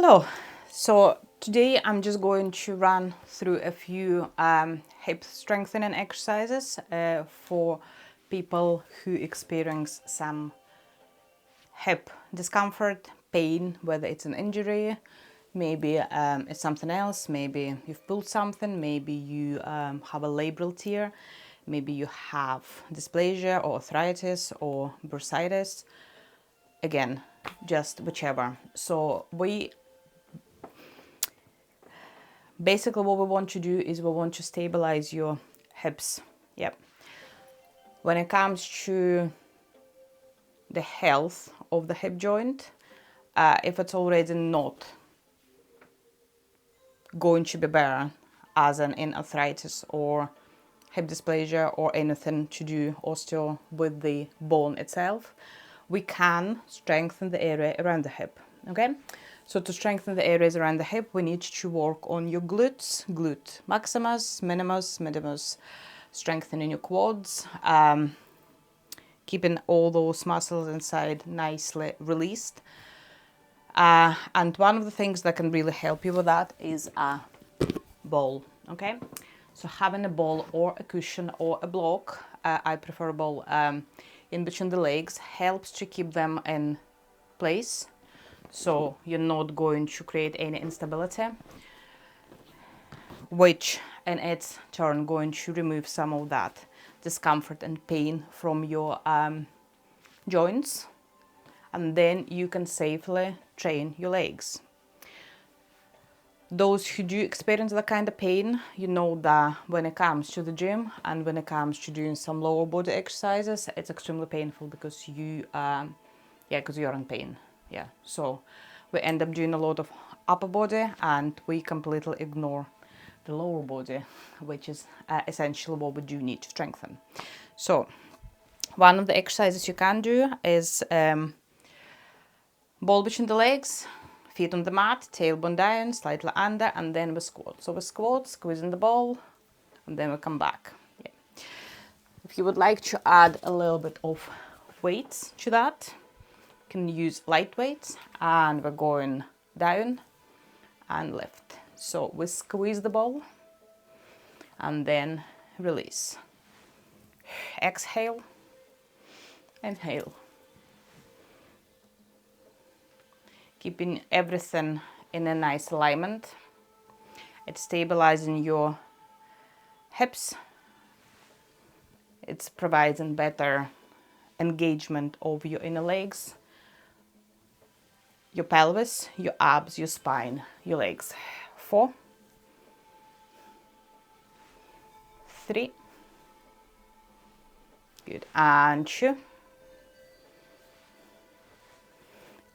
Hello. So today I'm just going to run through a few hip strengthening exercises for people who experience some hip discomfort, pain, whether it's an injury, maybe it's something else, maybe you've pulled something, maybe you have a labral tear, maybe you have dysplasia or arthritis or bursitis. Again, just whichever. So basically what we want to do is we want to stabilize your hips. Yep. When it comes to the health of the hip joint, if it's already not going to be better, as in arthritis or hip dysplasia or anything to do osteo with the bone itself, we can strengthen the area around the hip. Okay, so to strengthen the areas around the hip, we need to work on your glutes, glute maximus, minimus, strengthening your quads, keeping all those muscles inside nicely released. And one of the things that can really help you with that is a ball. Okay, so having a ball or a cushion or a block, I prefer a ball, in between the legs helps to keep them in place, so you're not going to create any instability, which in its turn going to remove some of that discomfort and pain from your joints, and then you can safely train your legs. Those who do experience that kind of pain, you know that when it comes to the gym and when it comes to doing some lower body exercises, it's extremely painful because because you're in pain. Yeah, so we end up doing a lot of upper body and we completely ignore the lower body, which is essentially what we do need to strengthen. So one of the exercises you can do is ball between the legs, feet on the mat, tailbone down, slightly under, and then we squat. So we squat, squeezing the ball, and then we come back. Yeah. If you would like to add a little bit of weights to that, you can use light weights, and we're going down and lift. So we squeeze the ball, and then release. Exhale, inhale. Keeping everything in a nice alignment. It's stabilizing your hips. It's providing better engagement of your inner legs, your pelvis, your abs, your spine, your legs. 4, 3, good, and 2,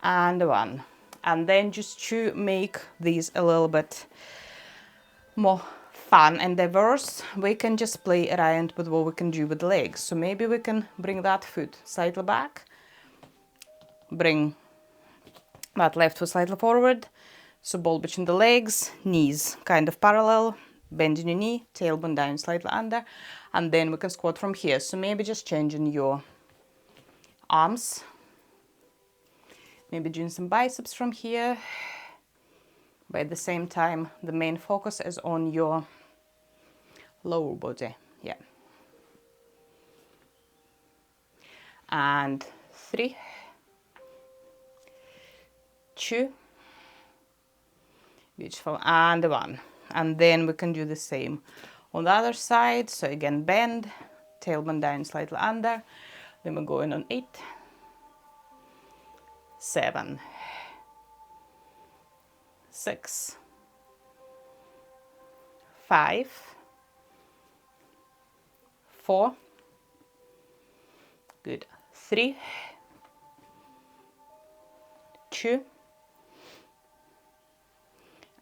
and 1. And then just to make these a little bit more fun and diverse, we can just play around with what we can do with the legs. So maybe we can bring that foot slightly back, bring that left foot slightly forward, so ball between the legs, knees kind of parallel, bending your knee, tailbone down slightly under, and then we can squat from here. So maybe just changing your arms, maybe doing some biceps from here, but at the same time the main focus is on your lower body. Yeah. And 3, 2, beautiful, and 1. And then we can do the same on the other side. So again, bend, tailbone down slightly under, then we're going on 8, 7, 6, 5, 4, good, 3, 2,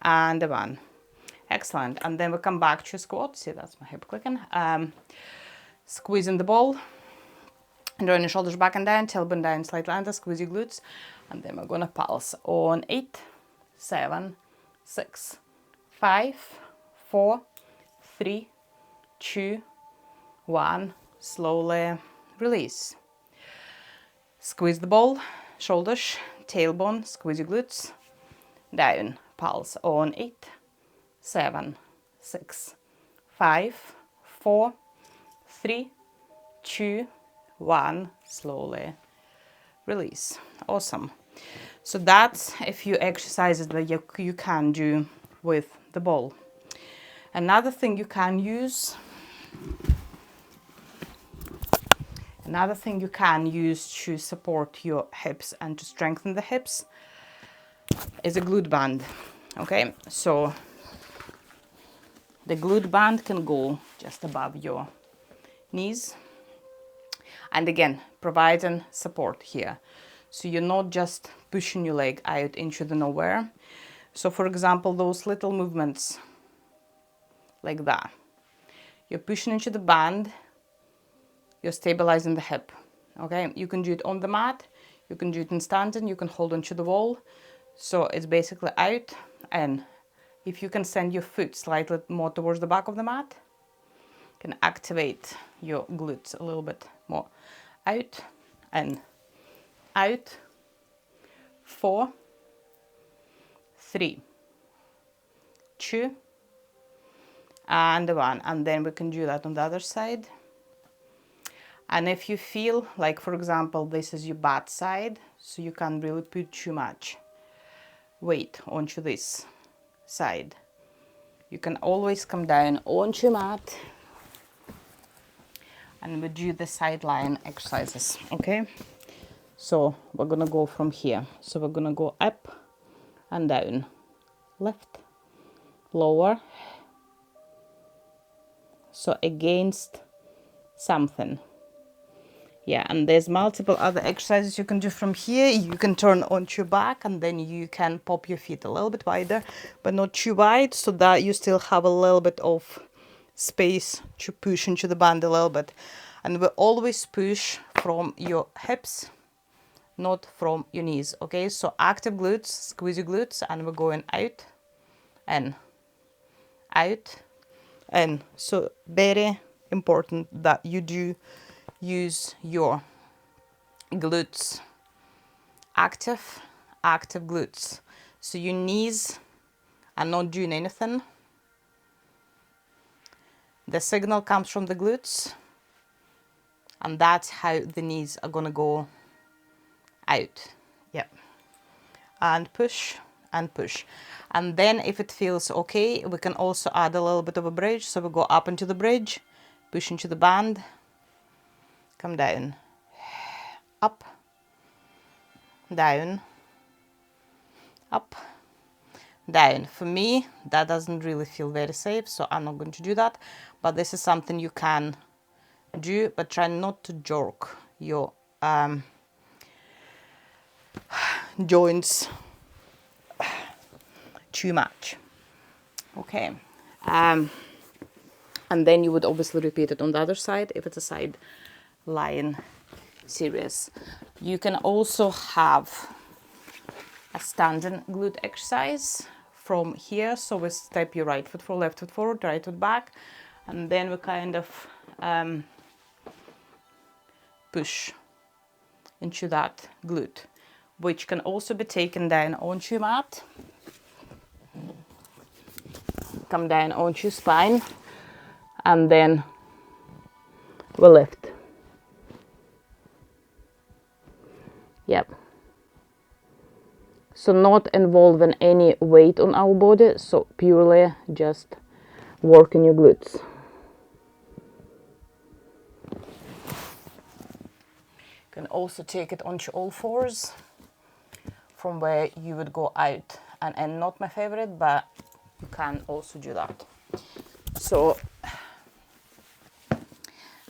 and 1. Excellent. And then we come back to squat. See, that's my hip clicking. Squeezing the ball, drawing your shoulders back and down, tailbone down slightly under, squeeze your glutes, and then we're gonna pulse on 8, 7, 6, 5, 4, 3, 2, 1. Slowly release. Squeeze the ball, shoulders, tailbone, squeeze your glutes, down, pulse on 8, 7, 6, 5, 4, 3, 2, 1, slowly release. Awesome. So that's a few exercises that you can do with the ball. Another thing you can use to support your hips and to strengthen the hips is a glute band. Okay, so the glute band can go just above your knees, and again providing support here, so you're not just pushing your leg out into the nowhere. So for example, those little movements like that, you're pushing into the band, you're stabilizing the hip. Okay, you can do it on the mat, you can do it in standing, you can hold onto the wall. So it's basically out, and if you can send your foot slightly more towards the back of the mat, you can activate your glutes a little bit more. Out and out. 4, 3, 2, and 1. And then we can do that on the other side. And if you feel like, for example, this is your bad side, so you can't really put too much weight onto this side, you can always come down onto your mat and we do the sideline exercises. Okay, so we're gonna go from here. So we're gonna go up and down, left, lower, so against something. Yeah, and there's multiple other exercises you can do from here. You can turn onto your back, and then you can pop your feet a little bit wider, but not too wide, so that you still have a little bit of space to push into the band a little bit. And we always push from your hips, not from your knees. Okay, so active glutes, squeeze your glutes, and we're going out and out. And so very important that you do use your glutes, active glutes. So your knees are not doing anything. The signal comes from the glutes, and that's how the knees are gonna go out. Yep. And push and push. And then if it feels okay, we can also add a little bit of a bridge. So we go up into the bridge, push into the band, come down, up, down, up, down. For me, that doesn't really feel very safe, so I'm not going to do that. But this is something you can do, but try not to jerk your joints too much. Okay. And then you would obviously repeat it on the other side if it's a side lying series. You can also have a standing glute exercise from here. So we step your right foot forward, left foot forward, right foot back, and then we kind of push into that glute, which can also be taken down onto your mat. Come down onto your spine, and then we lift. Yep. So not involving any weight on our body, so purely just working your glutes. You can also take it onto all fours from where you would go out and not my favorite, but you can also do that. So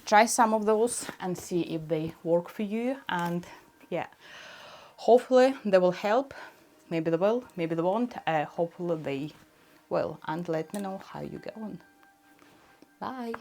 try some of those and see if they work for you, and yeah, hopefully they will help. Maybe they will, maybe they won't. Hopefully they will, and let me know how you get on. Bye.